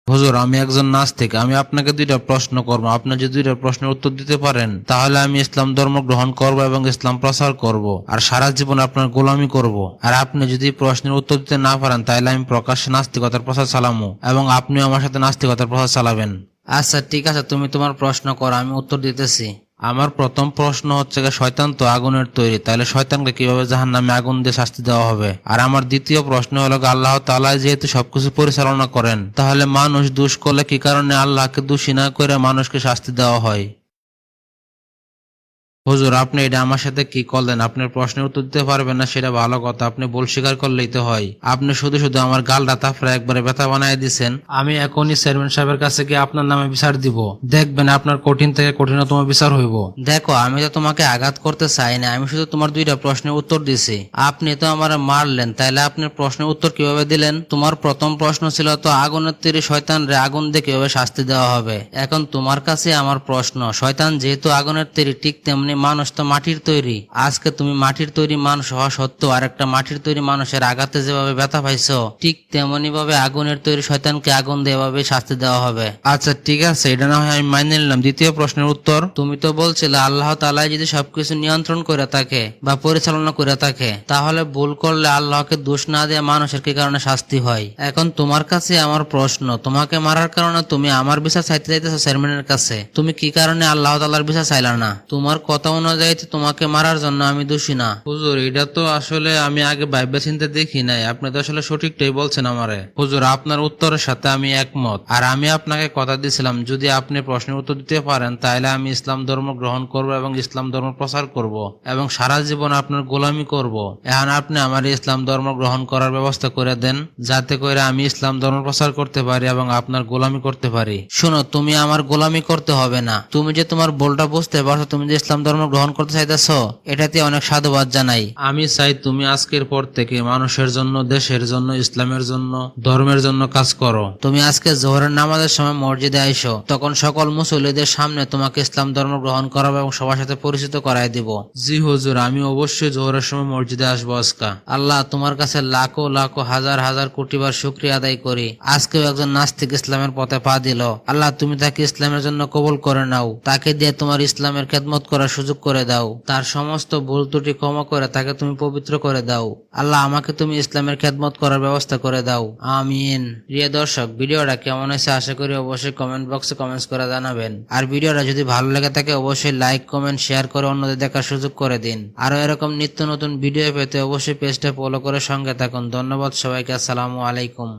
হুজুর, আমি একজন নাস্তিক। আমি আপনাকে দুইটা প্রশ্ন করব। আপনি যদি দুইটা প্রশ্নের উত্তর দিতে পারেন তাহলে আমি ইসলাম ধর্ম গ্রহণ করব এবং ইসলাম প্রচার করব আর সারা জীবন আপনার গোলামি করব। আর আপনি যদি প্রশ্নের উত্তর দিতে না পারেন তাহলে আমি প্রকাশ্যে নাস্তিকতার প্রচার চালামু এবং আপনিও আমার সাথে নাস্তিকতার প্রচার চালাবেন। আচ্ছা ঠিক আছে, তুমি তোমার প্রশ্ন করো, আমি উত্তর দিতেছি। আমার প্রথম প্রশ্ন হচ্ছে শয়তান তো আগুনের তৈরি, তাহলে শয়তানকে কিভাবে জাহান্নামে আগুন দিয়ে শাস্তি দেওয়া হবে? আর আমার দ্বিতীয় প্রশ্ন হলো আল্লাহ তাআলা যেহেতু সবকিছু পরিচালনা করেন, তাহলে মানুষ দোষ করলে কি কারণে আল্লাহকে দোষী না করে মানুষকে শাস্তি দেওয়া হয়? হুজুর, আপনি এটা আমার সাথে কি করলেন? আপনার প্রশ্নের উত্তর দিতে পারবেন না সেটা ভালো কথা, আপনি ভুল স্বীকার করলেই তো হয়। আপনি শুধু শুধু আমার গালটা তাফরা একবারে ব্যথা বানায় দিচ্ছেন। আমি এখনই চেয়ারম্যান সাহেবের কাছে গিয়ে আপনার নামে বিচার দিব। দেখবেন আপনার কঠিন থেকে কঠিনতম বিচার হইব। দেখো, আমি তো তোমাকে আঘাত করতে চাই না, আমি শুধু তোমার দুইটা প্রশ্নের উত্তর দিছি। আপনি তো আমার মারলেন, তাইলে আপনার প্রশ্নের উত্তর কিভাবে দিলেন? তোমার প্রথম প্রশ্ন ছিল তো আগুনের তৈরি শয়তান রে আগুন দিয়ে কিভাবে শাস্তি দেওয়া হবে। এখন তোমার কাছে আমার প্রশ্ন, শয়তান যেহেতু আগুনের তৈরি, ঠিক তেমনি মানুষ তো মাটির তৈরি। আজকে তুমি মাটির তৈরি মানুষ হওয়া সত্ত্বেও আরেকটা মাটির তৈরি মানুষের আঘাতে যেভাবে ব্যথা পাইছো, ঠিক তেমনি ভাবে আগুনের তৈরি শয়তানকে আগুন দিয়ে এভাবে শাস্তি দেওয়া হবে। আচ্ছা ঠিক আছে, এটা না হয় আমি মাইনে নিলাম। দ্বিতীয় প্রশ্নের উত্তর? তুমি তো বলছিলে আল্লাহ তাআলা যদি সবকিছু নিয়ন্ত্রণ করে থাকে বা পরিচালনা করে থাকে, তাহলে ভুল করলে আল্লাহকে দোষ না দিয়ে মানুষের কি কারণে শাস্তি হয়? এখন তোমার কাছে আমার প্রশ্ন, তোমাকে মারার কারণে তুমি আমার বিচার চাইতে চাইতেছো চেয়ারম্যানের কাছে, তুমি কি কারণে আল্লাহ তাআলার বিচার চাইলা না? তোমার কথা অনুযায়ী তোমাকে মারার জন্য আমি দোষী না। হুজুর, এটা তো আসলে আমি আগে ভাইবা চিন্তা দেখি নাই। আপনি তো আসলে সঠিকটাই বলছেন আমারে। হুজুর, আপনার উত্তরের সাথে আমি একমত। আর আমি আপনাকে কথা দিয়েছিলাম যদি আপনি প্রশ্নের উত্তর দিতে পারেন তাহলে আমি ইসলাম ধর্ম গ্রহণ করব এবং ইসলাম ধর্ম প্রচার করব এবং সারা জীবন আপনার গোলামি করব। এখন আপনি আমার ইসলাম ধর্ম গ্রহণ করার ব্যবস্থা করে দেন, যাতে করে আমি ইসলাম ধর্ম প্রচার করতে পারি এবং আপনার গোলামি করতে পারি। শোনো, তুমি আমার গোলামি করতে হবে না। তুমি যে তোমার ভুলটা বুঝতে পারছো, তুমি যে ইসলাম ধর্ম গ্রহণ করতে চাইতেছো, এটাতে অনেক সাধুবাদ জানাই। আমি চাই তুমি আজকের পর থেকে মানুষের জন্য, দেশের জন্য, ইসলামের জন্য, ধর্মের জন্য কাজ করো। তুমি আজকে জোহরের নামাজের সময় মসজিদে আইসো, তখন সকল মুসল্লিদের সামনে তোমাকে ইসলাম ধর্ম গ্রহণ করাবো এবং সবার সাথে পরিচিত করাই দিব। জি হুজুর, আমি অবশ্যই জোহরের সময় মসজিদে আসবো আজকা। আল্লাহ, তোমার কাছে লাখো লাখো হাজার হাজার কোটি বার শুকরিয়া আদায় করি, আজকেও একজন নাস্তিক ইসলামের পথে পা দিল। আল্লাহ, তুমি তাকে ইসলামের জন্য কবুল করে নাও, তাকে দিয়ে তোমার ইসলামের খেদমত করার সুযোগ করে দাও, তার সমস্ত ভুল ত্রুটি ক্ষমা করে তাকে তুমি পবিত্র করে দাও। আল্লাহ, আমাকে তুমি ইসলামের খেদমত করার ব্যবস্থা করে দাও, আমিন। প্রিয় দর্শক, ভিডিওটা কেমন হয়েছে আশা করি অবশ্যই কমেন্ট বক্সে কমেন্টস করে জানাবেন। আর ভিডিওটা যদি ভালো লেগে থাকে অবশ্যই লাইক, কমেন্ট, শেয়ার করে অন্যদের দেখার সুযোগ করে দিন। আরো এরকম নিত্য নতুন ভিডিও পেতে অবশ্যই পেজটা ফলো করে সঙ্গে থাকুন। ধন্যবাদ সবাইকে। আসসালামু আলাইকুম।